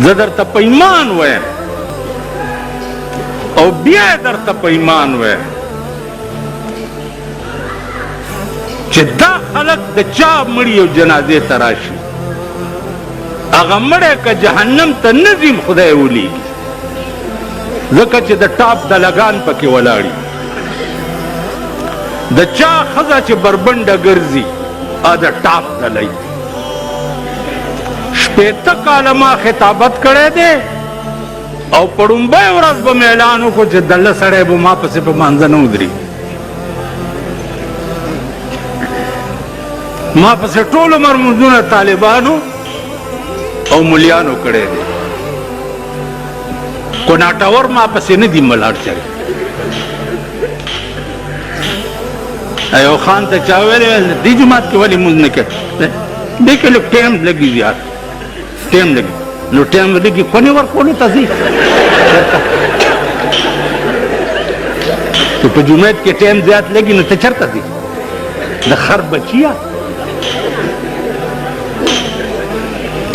زه درته په ایمان وایم او بیا درته په ایمان وایم چې دا خلک د چا مړي او جنازې ته راشي هغه مړی که جهنم ته نه ځي خدای ولیږي ځکه چې د ټاپ دلګان پکې ولاړي د چا ښځه چې بربنډه ګرځي د ټاپ دلی شپېته کاله ما خطابت کړی دی او په ړومبۍ ورځ به مې اعلان وکړو چې دله سړی به ما پسې په مانځه نه ودرېږي ما پسې ټول عمر مونځونه طالبانو او ملیانو کړی دی کو ناټور ما پسې نه دي ملاړ چلی ایو خان ته چا ویلې دې جومات کې ولې مونځ نه کوې دې کې لږ ټایم لګي زیات ټایم لګي نو ټایم لګي کونې ورکولو ته ځي چې په جومات کې ټایم زیات لګي نو ته چېرته ځي د خر بچیه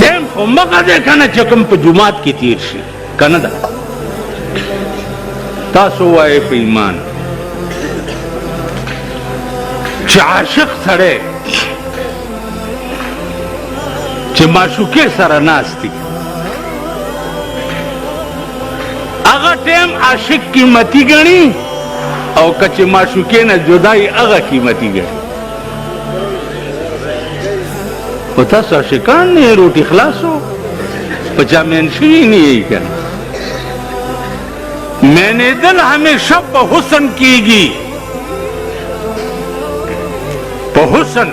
ټایم خو مغه دی که نه چې کوم په جومات کې تیر شي که نه ده تاسو وایئ په ایمان چې عاشق سړی چې معشوقې سره ناست دي هغه ټایم عاشق قیمتي ګڼي او که چې معشوقې نه جدایي هغه قیمتي ګڼي خو تاسو عاشقان نه یې روټي خلاصو په چا مین شوي نه یې که نه مینېدل همیشه په حسن کېږي په حسن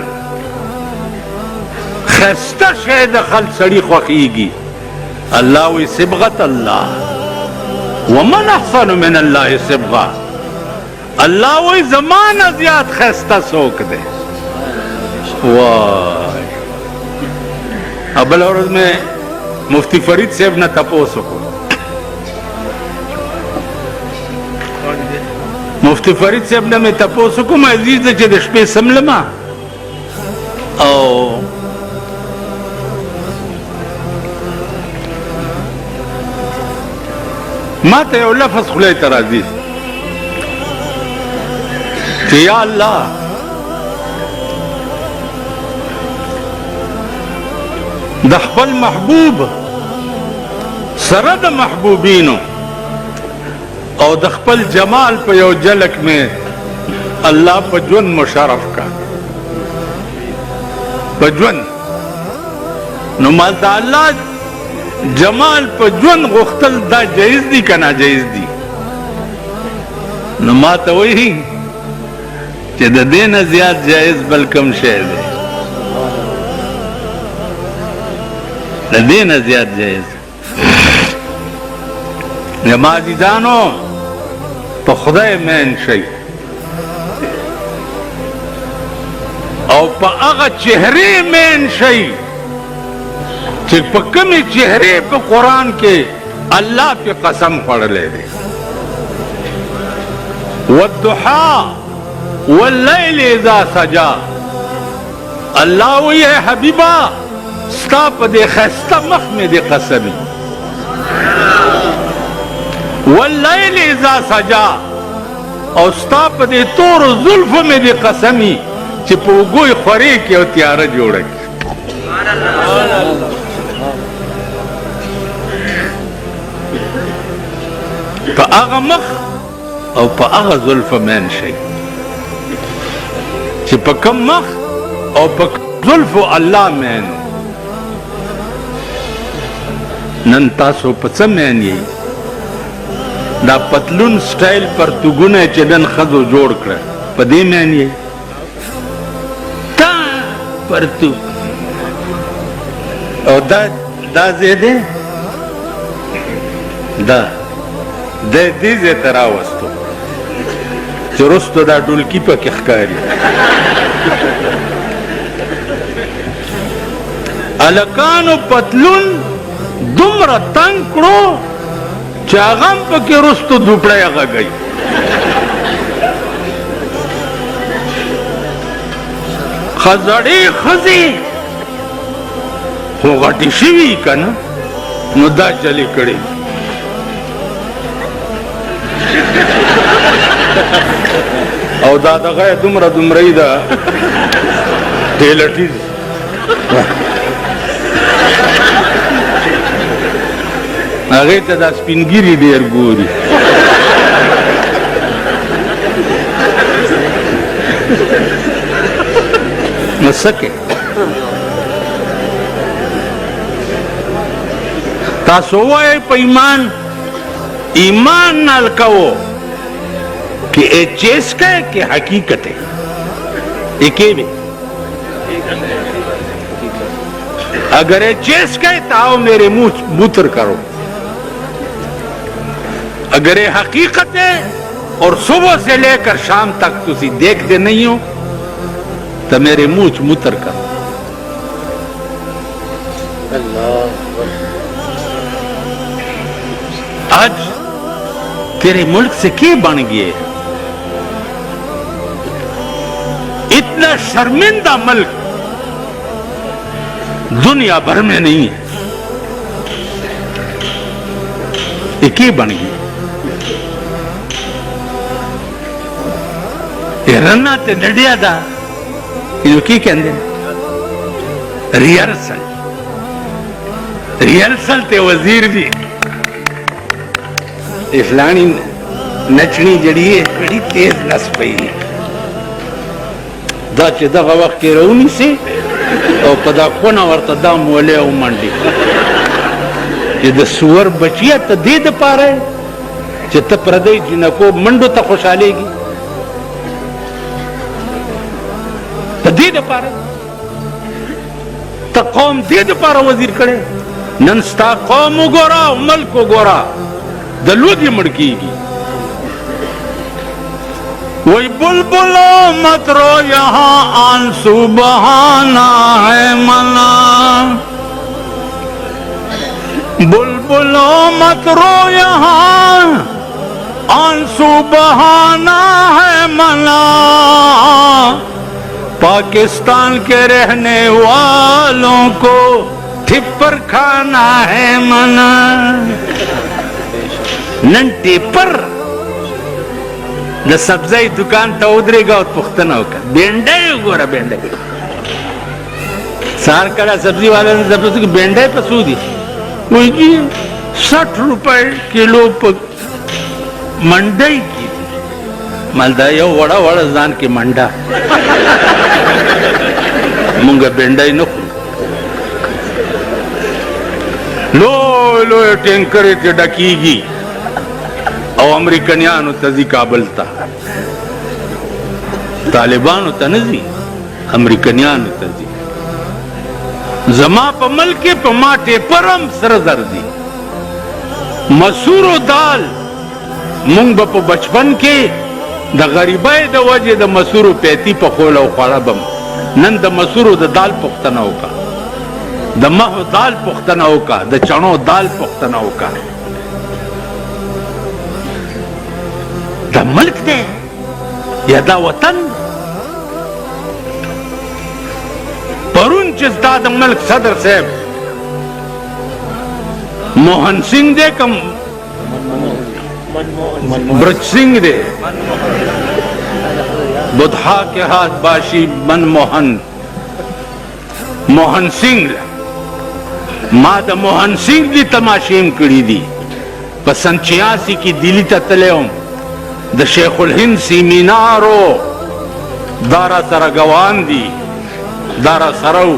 خسته شی د خلق سړي خوښېږي الله وی صبغت الله ومن احسن من الله صبغه الله وی زمانه زیات خسته څوک دی وای بله ورځ مې مفتی فرید صاحب نه تپوس وکړو مفتی فرید صاحب نه مې تپوس وکړو عزیز دی چې د شپې سملمه او ما ته یو لفظ خولې ته راځي چې یا الله د خپل محبوب سره د محبوبینو او د خپل جمال په یو جلک میں الله په ژوند مشرف کا په ژوند نو مال د الله جمال په ژوند غوښتل دا جایز دي که ناجایز دي نو ما ته وایي چې د دې نه زیات جایز بل کوم شی دی د دې نه زیات جایز زما عزیزانو په خدای مین شئ او په هغه چهرې مین شئ چې په کومې چهرې په قرآن کې الله پې قسم خوړلی دی والضحا واللیل اذا سجا الله وی حبیبا ستا په دې ښایسته مخ مې دې قسمي واللیل اذا سجا او ستا په دې تورو زلفو مې دې قسمي چې په اوږو یې خورې کړي او تیاره جوړه کړي په هغه مخ او په هغه زلفو مین شئ چې په کوم مخ او په زلفو الله مین نن تاسو په څه مین یئ دا پتلون سټایل پرتوګونه چې نن ښځو جوړ کړه په دې مین یئ تا پرتوګ او دا ځای دی دا دې ځای ته راوستو چې رستو دا ډولکي پکې ښکاري هلکانو پتلون دومره تنګ کړو چې هغه هم پکې رستو دوپړی غږوي زړې ښځې خو غټې شوي که نه نو دا چلی کړي او دا دغه دومره دومره دا ټیلټیز هغه ته دا سپینګيري ډیر ګوري نو سکه تاسو وای په ایمان نال کو کہ اے چیز کا ہے کہ حقیقت ہے ایکے میں اگر اے چیز کا ہے تو آؤ میرے منہ بوتر کرو اگر اے حقیقت ہے اور صبح سے لے کر شام تک تسی دیکھتے نہیں ہو تو میرے منہ متر کرو آج تیرے ملک سے کیا بن گئے اتنا شرمندہ ملک دنیا بھر میں نہیں ہے یہ کیا بن گئی یہ رنا تے نڈیا دا یہ کی کہندے ریہرسل تے وزیر دی فلانی نچنی جڑی ہے بڑی تیز نس پئی دا چې دغه وخت کې رونی سي او په دا خونه ورته دا مولې او منډي چې د سور بچیا ته دې د پاره چې ته پردی جنکو منډو ته خوشالېږي ته دې د پاره ته قوم دې د پاره وزیر کړي نن ستا قوم وګوره او ملک وګوره د لود یې مړ کېږي وہی بلبلو مت رو یہاں آنسو بہانا ہے منا بلبلو مت رو یہاں آنسو بہانا ہے منا پاکستان کے رہنے والوں کو ٹھپر کھانا ہے منا نن ٹیپر د سبزی دکان ته ودرېږه او پوښتنه وکړه بینډۍ وګوره بینډۍ سهار کله سبزي والا نه زه پوښتنه بینډۍ په څو دي وایي جي 60 روپۍ کیلو په منډۍ کې دي مال دا یو وړه وړه ځان کې منډه مونږ بینډۍ نه خورو لوی لوی ټینکرې ترې ډکېږي او امریکنیانو ته ځي کابل ته طالبانو ته نه ځي امریکنیانو ته ځي زما په ملک کې په ما ټیپر هم سره زر دي مسورو دال مونږ به په بچپن کې د غریبۍ د وجې د مسورو پیتی پخول او خوړه بم نن د مسورو د دال پختنه وکړه د مهو دال پختنه وکړه د چڼو دال پختنه وکړه دا ملک دے یا دا وطن پرون چیز دا ملک صدر صاحب موہن سنگھ دے کم برج سنگھ دے بدھا کے ہاتھ باشی من موہن سنگھ ما دا موہن سنگھ دی تماشیم کری دی پسند 86 کی دلی تا تلے ہوں د شیخ الهند سیمینارو دارا سره گوان دی دارا سرو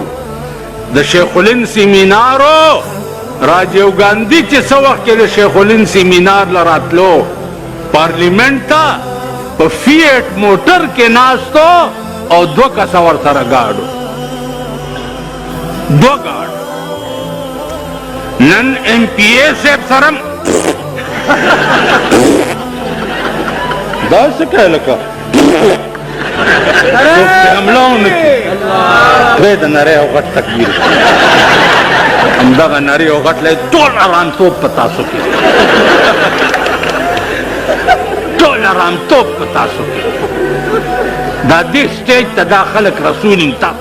د شیخ الهند سیمینارو راجیو گاندھی چې څو وخت کې د شیخ الهند سیمینار لراتلو پارلیمنت ته په فیټ موټر کې ناستو او 2 کسه ور سره گاډو 2 گاډو نن ایم پی اے صاحب سره دا څه لکه حمله ونکړي د نری او غټ تکبیر همدغه نری او غټ لی ټول ارامتوب په تاسو کې ټول ارامتوب په تاسو کې دا دې سټیج ته دا خلک رسولي تا